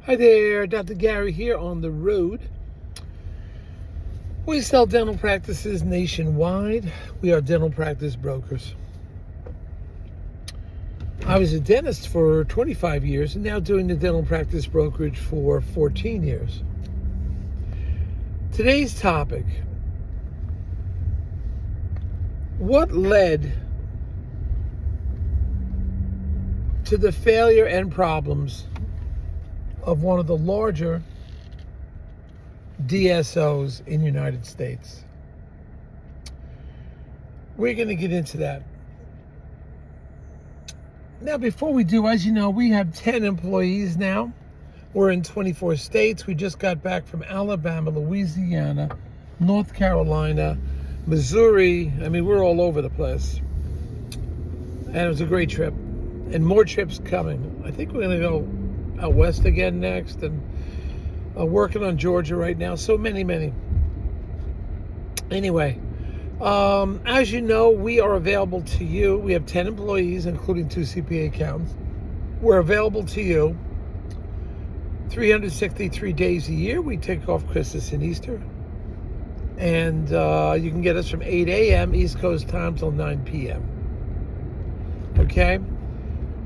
Hi there, Dr. Gary here on the road. We sell dental practices nationwide. We are dental practice brokers. I was a dentist for 25 years and now doing the dental practice brokerage for 14 years. Today's topic: what led to the failure and problems of one of the larger DSOs in the United States? We're going to get into that. Now, before we do, as you know, we have 10 employees now. We're in 24 states. We just got back from Alabama, Louisiana, North Carolina, Missouri. I mean, we're all over the place. And it was a great trip. And more trips coming. I think we're going to go out west again next, and working on Georgia right now. So many. Anyway, as you know, we are available to you. We have 10 employees, including 2 CPA accountants. We're available to you 363 days a year. We take off Christmas and Easter. And you can get us from 8 a.m. East Coast time till 9 p.m. Okay?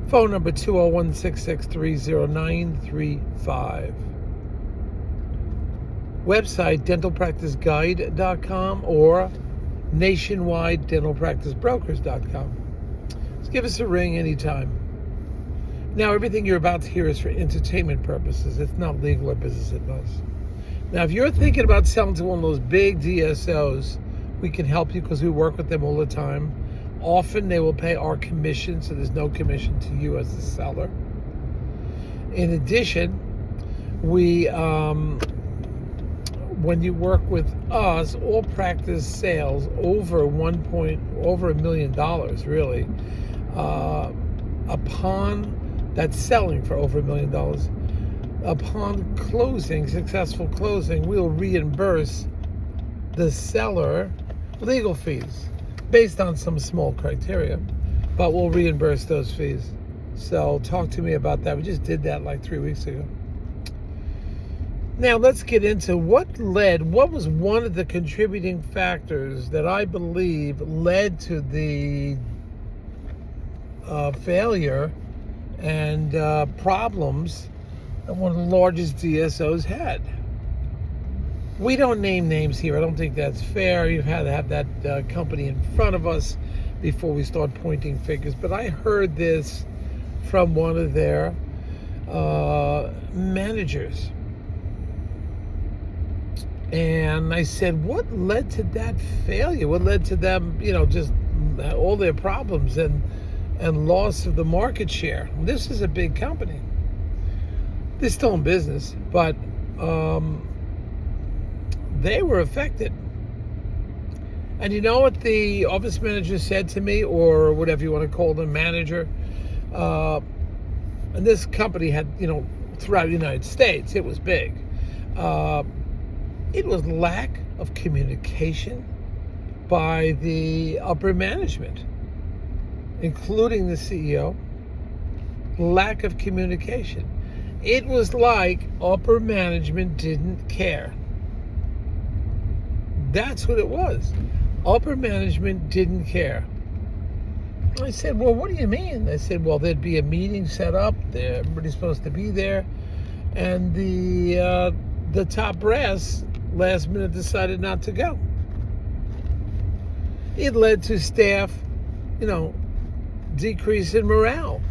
Phone number 201-663-0935. Website dentalpracticeguide.com or nationwidedentalpracticebrokers.com. Just give us a ring anytime. Now, everything you're about to hear is for entertainment purposes. It's not legal or business advice. Now, if you're thinking about selling to one of those big DSOs, we can help you because we work with them all the time. Often they will pay our commission, so there's no commission to you as the seller. In addition, we, when you work with us, all practice sales over $1 million, really, upon that's selling for over $1 million, upon closing, successful closing, we'll reimburse the seller legal fees, based on some small criteria, but we'll reimburse those fees. So talk to me about that. We just did that like 3 weeks ago. Now let's get into what was one of the contributing factors that I believe led to the failure and problems that one of the largest DSOs had. We don't name names here. I don't think that's fair. You've had to have that company in front of us before we start pointing fingers. But I heard this from one of their managers. And I said, what led to that failure? What led to them, just all their problems and loss of the market share? This is a big company. They're still in business, but they were affected. And you know what the office manager said to me, or whatever you want to call them, manager? And this company had, throughout the United States, it was big. It was lack of communication by the upper management, including the CEO. Lack of communication. It was like upper management didn't care. That's what it was. Upper management didn't care. I said, well, what do you mean? They said, well, there'd be a meeting set up. Everybody's supposed to be there. And the top brass last minute decided not to go. It led to staff, decrease in morale.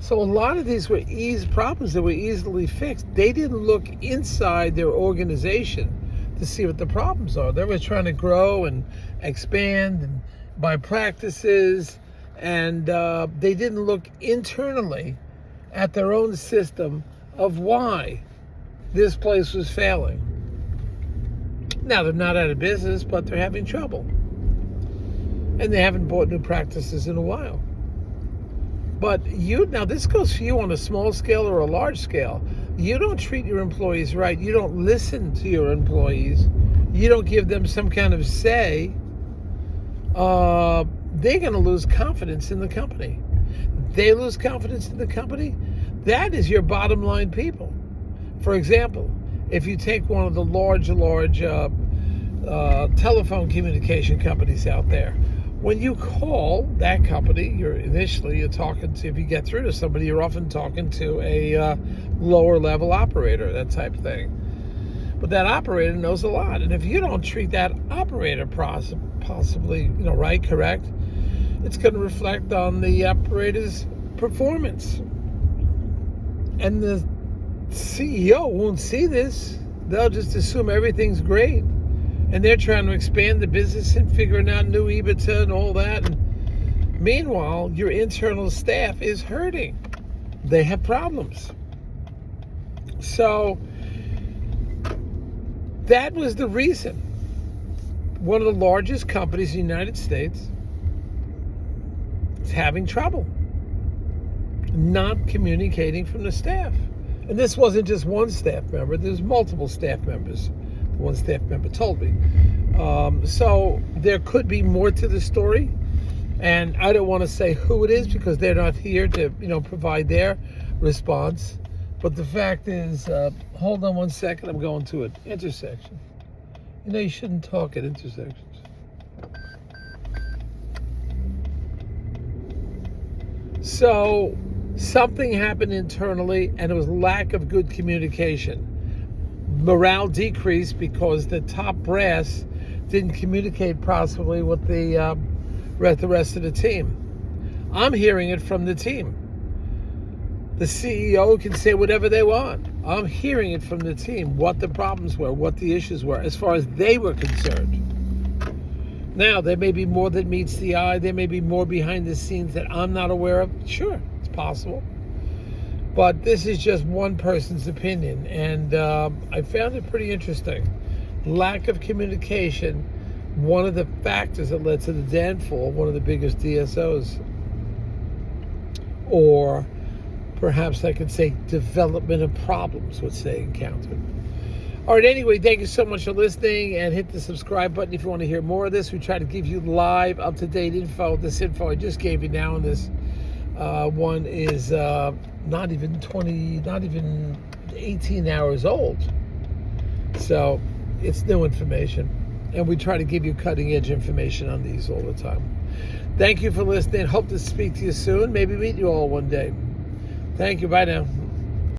So a lot of these were problems that were easily fixed. They didn't look inside their organization to see what the problems are. They were trying to grow and expand and buy practices, and they didn't look internally at their own system of why this place was failing. Now, they're not out of business, but they're having trouble. And they haven't bought new practices in a while. But now this goes for you on a small scale or a large scale. You don't treat your employees right. You don't listen to your employees. You don't give them some kind of say. They're going to lose confidence in the company. They lose confidence in the company. That is your bottom line people. For example, if you take one of the large telephone communication companies out there, when you call that company, you're talking to, if you get through to somebody, you're often talking to a lower level operator, that type of thing. But that operator knows a lot, and if you don't treat that operator possibly, right, correct, it's going to reflect on the operator's performance. And the CEO won't see this. They'll just assume everything's great. And they're trying to expand the business and figuring out new EBITDA and all that. And meanwhile, your internal staff is hurting. They have problems. So that was the reason. One of the largest companies in the United States is having trouble not communicating from the staff. And this wasn't just one staff member. There's multiple staff members. One staff member told me. So there could be more to the story. And I don't want to say who it is because they're not here to, provide their response. But the fact is, hold on one second. I'm going to an intersection. You shouldn't talk at intersections. So something happened internally, and it was lack of good communication. Morale decreased because the top brass didn't communicate possibly with the rest of the team. I'm hearing it from the team. The CEO can say whatever they want. I'm hearing it from the team, what the problems were, what the issues were, as far as they were concerned. Now, there may be more that meets the eye. There may be more behind the scenes that I'm not aware of. Sure, it's possible. But this is just one person's opinion, and I found it pretty interesting. Lack of communication, one of the factors that led to the downfall of one of the biggest DSOs. Or perhaps I could say development of problems, which they encountered. All right, anyway, thank you so much for listening, and hit the subscribe button if you want to hear more of this. We try to give you live, up-to-date info. This info I just gave you now in this one is not even 18 hours old. So it's new information. And we try to give you cutting-edge information on these all the time. Thank you for listening. Hope to speak to you soon. Maybe meet you all one day. Thank you. Bye now.